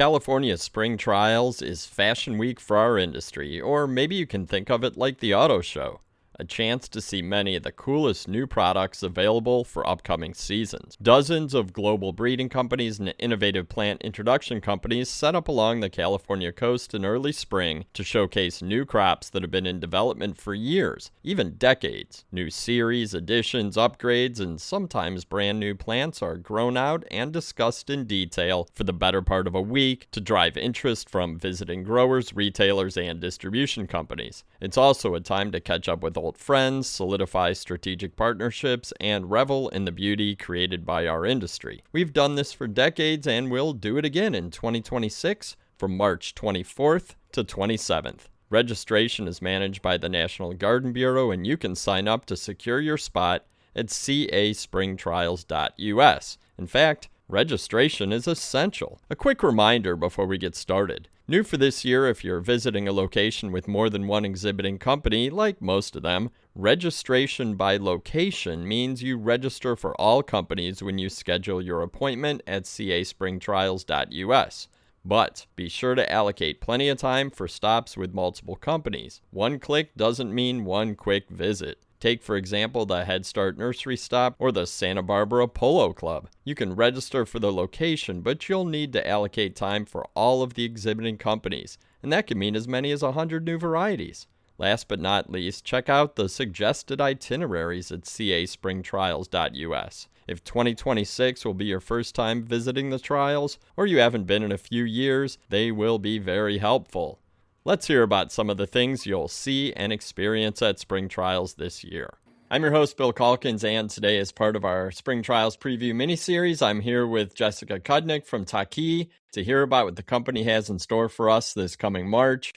California Spring Trials is Fashion Week for our industry, or maybe you can think of it like the auto show, a chance to see many of the coolest new products available for upcoming seasons. Dozens of global breeding companies and innovative plant introduction companies set up along the California coast in early spring to showcase new crops that have been in development for years, even decades. New series, additions, upgrades, and sometimes brand new plants are grown out and discussed in detail for the better part of a week to drive interest from visiting growers, retailers, and distribution companies. It's also a time to catch up with old friends, solidify strategic partnerships, and revel in the beauty created by our industry. We've done this for decades and we'll do it again in 2026 from March 24th to 27th. Registration is managed by the National Garden Bureau, and you can sign up to secure your spot at caspringtrials.us. In fact, registration is essential. A quick reminder before we get started. New for this year, if you're visiting a location with more than one exhibiting company, like most of them, registration by location means you register for all companies when you schedule your appointment at caspringtrials.us. But be sure to allocate plenty of time for stops with multiple companies. One click doesn't mean one quick visit. Take, for example, the Head Start Nursery Stop or the Santa Barbara Polo Club. You can register for the location, but you'll need to allocate time for all of the exhibiting companies, and that can mean as many as 100 new varieties. Last but not least, check out the suggested itineraries at caspringtrials.us. If 2026 will be your first time visiting the trials, or you haven't been in a few years, they will be very helpful. Let's hear about some of the things you'll see and experience at Spring Trials this year. I'm your host, Bill Calkins, and today, as part of our Spring Trials preview miniseries, I'm here with Jessica Cudnik from Takii to hear about what the company has in store for us this coming March.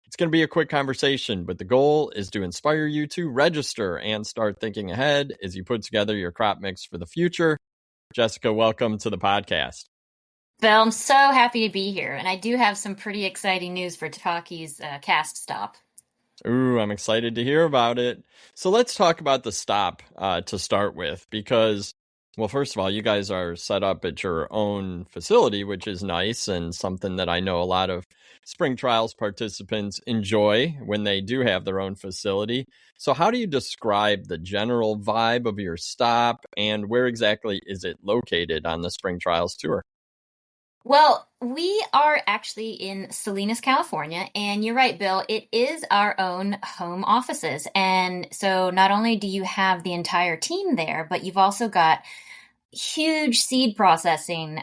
It's going to be a quick conversation, but the goal is to inspire you to register and start thinking ahead as you put together your crop mix for the future. Jessica, welcome to the podcast. Bill, I'm so happy to be here, and I do have some pretty exciting news for Taki's cast stop. Ooh, I'm excited to hear about it. So let's talk about the stop to start with, because, well, first of all, you guys are set up at your own facility, which is nice and something that I know a lot of Spring Trials participants enjoy when they do have their own facility. So how do you describe the general vibe of your stop, and where exactly is it located on the Spring Trials tour? Well, we are actually in Salinas, California, and you're right, Bill, it is our own home offices. And so not only do you have the entire team there, but you've also got huge seed processing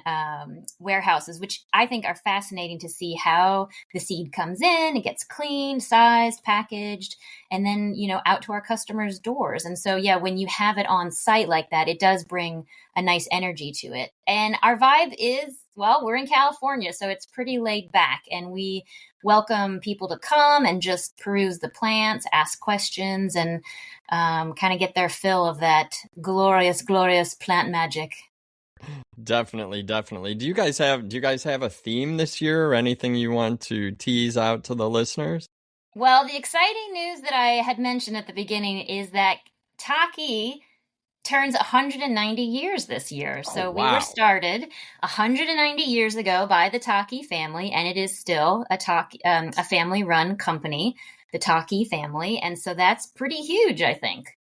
warehouses, which I think are fascinating to see how the seed comes in, it gets cleaned, sized, packaged, and then, out to our customers' doors. And so, yeah, when you have it on site like that, it does bring a nice energy to it. And our vibe is, well, we're in California, so it's pretty laid back, and we welcome people to come and just peruse the plants, ask questions, and kind of get their fill of that glorious, glorious plant magic. Definitely. Do you guys have a theme this year, or anything you want to tease out to the listeners? Well, the exciting news that I had mentioned at the beginning is that Takii turns 190 years this year. So wow. We were started 190 years ago by the Takii family, and it is still a family-run company, the Takii family. And so that's pretty huge, I think.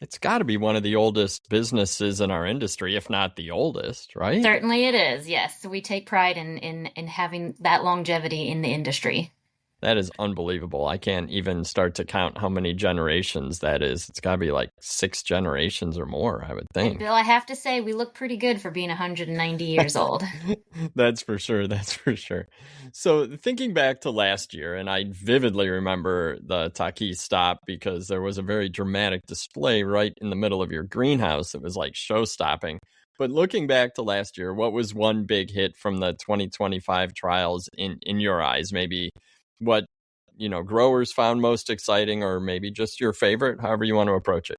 It's got to be one of the oldest businesses in our industry, if not the oldest, right? Certainly it is, yes. So we take pride in having that longevity in the industry. That is unbelievable. I can't even start to count how many generations that is. It's got to be like 6 generations or more, I would think. And Bill, I have to say, we look pretty good for being 190 years old. That's for sure. So thinking back to last year, and I vividly remember the Takii stop because there was a very dramatic display right in the middle of your greenhouse. It was like show-stopping. But looking back to last year, what was one big hit from the 2025 trials in your eyes? Maybe what growers found most exciting, or maybe just your favorite, however you want to approach it.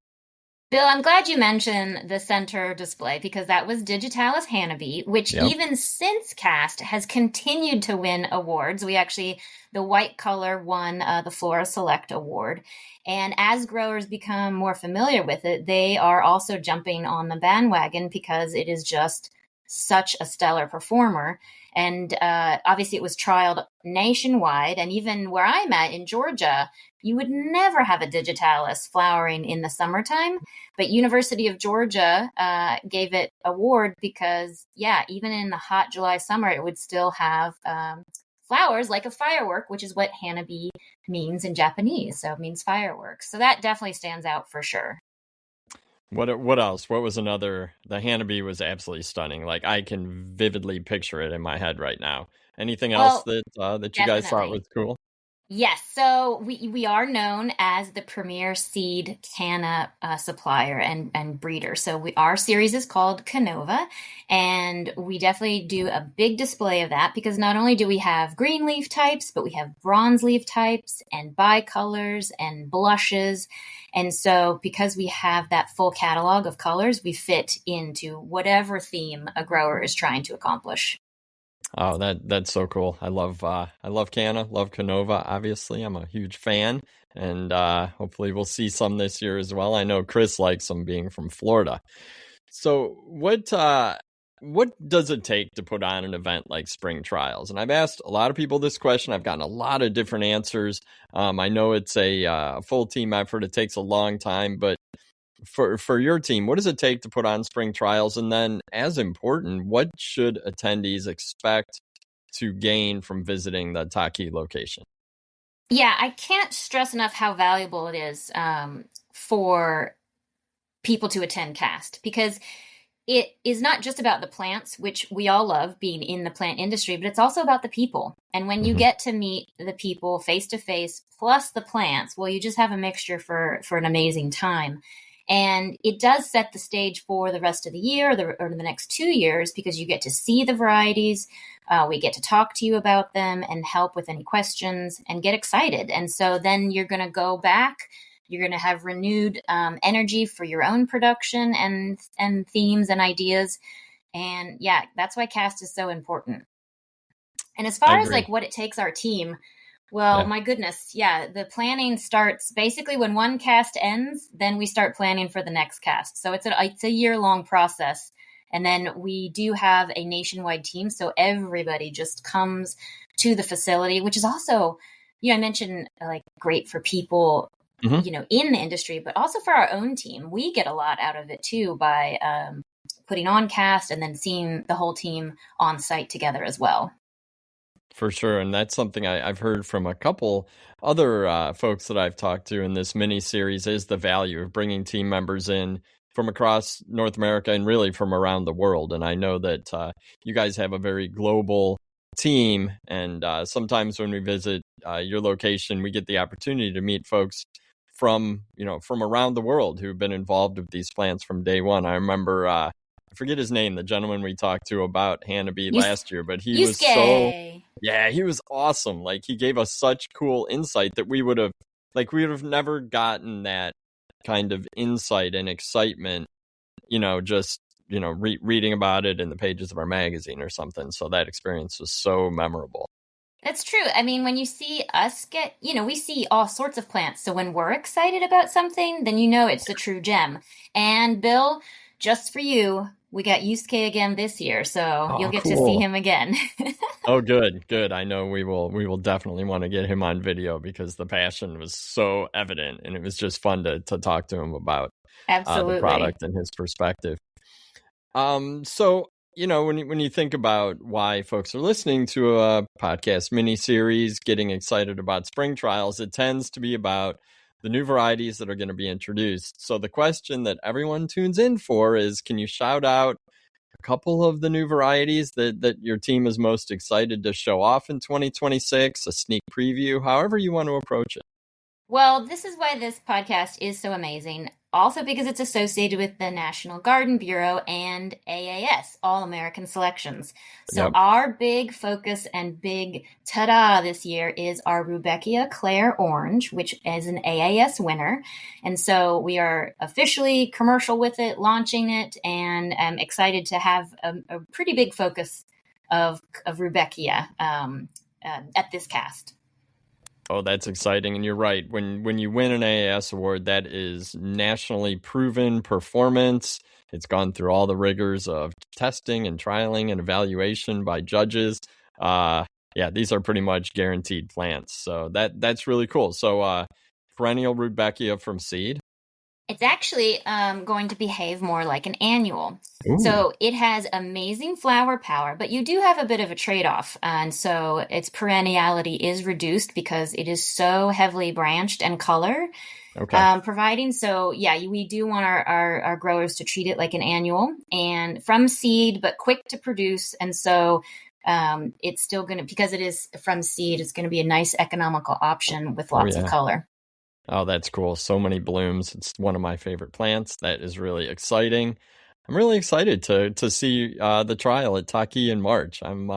Bill, I'm glad you mentioned the center display, because that was Digitalis Hanabi, which even since cast has continued to win awards. The white color won the Flora Select Award. And as growers become more familiar with it, they are also jumping on the bandwagon because it is just such a stellar performer. And obviously it was trialed nationwide. And even where I'm at in Georgia, you would never have a digitalis flowering in the summertime. But University of Georgia gave it award because, yeah, even in the hot July summer, it would still have flowers like a firework, which is what Hanabi means in Japanese. So it means fireworks. So that definitely stands out for sure. What else? What was another? The Hanabi was absolutely stunning. Like I can vividly picture it in my head right now. Anything else Well, that you guys thought definitely. was cool? Yes, so we are known as the premier seed canna supplier and breeder. So our series is called Canova, and we definitely do a big display of that because not only do we have green leaf types, but we have bronze leaf types and bicolors and blushes. And so because we have that full catalog of colors, we fit into whatever theme a grower is trying to accomplish. Oh, that's so cool. I love Canna, love Canova, obviously. I'm a huge fan. And hopefully we'll see some this year as well. I know Chris likes them being from Florida. So what does it take to put on an event like spring trials? And I've asked a lot of people this question. I've gotten a lot of different answers. I know it's a full team effort. It takes a long time, but for your team, what does it take to put on spring trials? And then, as important, what should attendees expect to gain from visiting the Takii location? Yeah, I can't stress enough how valuable it is for people to attend cast because it is not just about the plants, which we all love being in the plant industry, but it's also about the people. And when you Hmm. get to meet the people face to face plus the plants, well, you just have a mixture for an amazing time. And it does set the stage for the rest of the year or the next 2 years because you get to see the varieties. We get to talk to you about them and help with any questions and get excited. And so then you're going to go back. You're going to have renewed energy for your own production and themes and ideas. And yeah, that's why cast is so important. And as I far as agree. like what it takes our team, well, Yeah. my goodness, yeah, the planning starts basically when one cast ends, then we start planning for the next cast. So it's a year-long process. And then we do have a nationwide team, so everybody just comes to the facility, which is also, I mentioned like great for people, Hmm. in the industry, but also for our own team. We get a lot out of it too by putting on cast and then seeing the whole team on site together as well. For sure. And that's something I've heard from a couple other folks that I've talked to in this mini series is the value of bringing team members in from across North America and really from around the world. And I know that you guys have a very global team. And sometimes when we visit your location, we get the opportunity to meet folks from around the world who've been involved with these plants from day one. I remember I forget his name, the gentleman we talked to about Hanabi Yus- last year, but he was so Yusuke. yeah, he was awesome. Like he gave us such cool insight that we would have never gotten that kind of insight and excitement, just reading about it in the pages of our magazine or something. So that experience was so memorable. That's true. I mean, when you see us we see all sorts of plants. So when we're excited about something, then you know it's a true gem. And Bill, just for you, we got Yusuke again this year, so you'll Oh, get to see cool. him again. Oh, good, good. I know we will definitely want to get him on video because the passion was so evident, and it was just fun to talk to him about the Absolutely. product and his perspective. So when you think about why folks are listening to a podcast mini series, getting excited about spring trials, it tends to be about the new varieties that are going to be introduced. So the question that everyone tunes in for is, can you shout out a couple of the new varieties that your team is most excited to show off in 2026, a sneak preview, however you want to approach it? Well, this is why this podcast is so amazing. Also, because it's associated with the National Garden Bureau and AAS, All American Selections. So, Yep. our big focus and big ta da this year is our Rudbeckia Claire Orange, which is an AAS winner. And so, we are officially commercial with it, launching it, and I'm excited to have a pretty big focus of Rudbeckia at this cast. Oh, that's exciting. And you're right. When you win an AAS award, that is nationally proven performance. It's gone through all the rigors of testing and trialing and evaluation by judges. Yeah, these are pretty much guaranteed plants. So that's really cool. So perennial Rudbeckia from seed. It's actually going to behave more like an annual. Ooh, So it has amazing flower power, but you do have a bit of a trade-off. And so its perenniality is reduced because it is so heavily branched and color okay. providing. So yeah, we do want our growers to treat it like an annual and from seed, but quick to produce. And so it's still going to, because it is from seed, it's going to be a nice economical option with Oh, lots of yeah. color. Oh, that's cool. So many blooms. It's one of my favorite plants. That is really exciting. I'm really excited to see the trial at Takii in March. I'm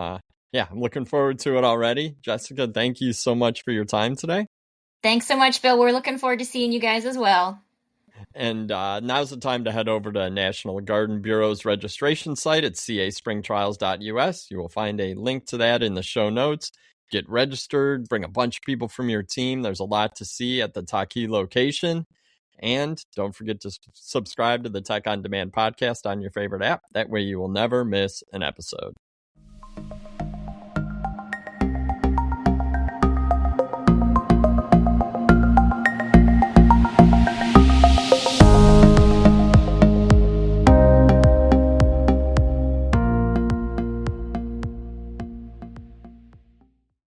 looking forward to it already. Jessica, thank you so much for your time today. Thanks so much, Bill. We're looking forward to seeing you guys as well. And now's the time to head over to National Garden Bureau's registration site at caspringtrials.us. You will find a link to that in the show notes. Get registered, bring a bunch of people from your team. There's a lot to see at the Takii location. And don't forget to subscribe to the Tech on Demand podcast on your favorite app. That way you will never miss an episode.